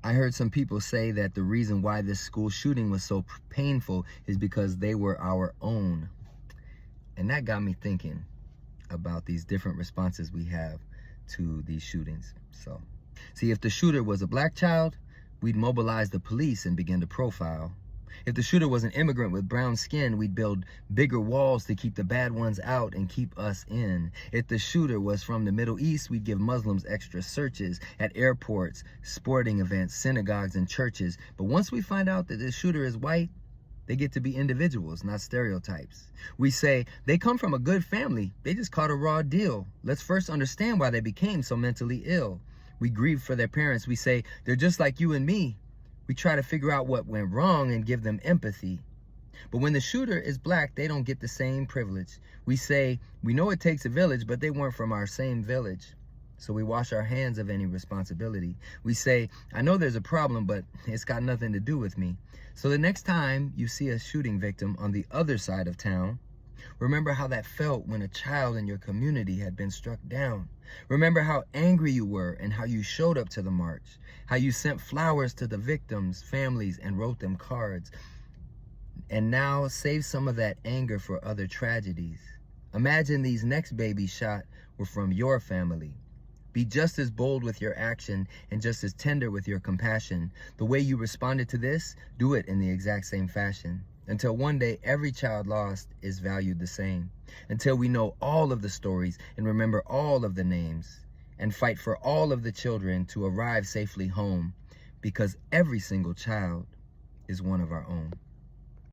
I heard some people say that the reason why this school shooting was so painful is because they were our own. And that got me thinking about these different responses we have to these shootings. So, see, if the shooter was a black child, we'd mobilize the police and begin to profile. If the shooter was an immigrant with brown skin, we'd build bigger walls to keep the bad ones out and keep us in. If the shooter was from the Middle East, we'd give Muslims extra searches at airports, sporting events, synagogues, and churches. But once we find out that this shooter is white, they get to be individuals, not stereotypes. We say, they come from a good family. They just caught a raw deal. Let's first understand why they became so mentally ill. We grieve for their parents. We say, they're just like you and me. We try to figure out what went wrong and give them empathy. But when the shooter is black, they don't get the same privilege. We say, we know it takes a village, but they weren't from our same village. So we wash our hands of any responsibility. We say, I know there's a problem, but it's got nothing to do with me. So the next time you see a shooting victim on the other side of town, remember how that felt when a child in your community had been struck down. Remember how angry you were and how you showed up to the march, how you sent flowers to the victims' families and wrote them cards. And now save some of that anger for other tragedies. Imagine these next babies shot were from your family. Be just as bold with your action and just as tender with your compassion. The way you responded to this, do it in the exact same fashion. Until one day, every child lost is valued the same. Until we know all of the stories and remember all of the names and fight for all of the children to arrive safely home, because every single child is one of our own.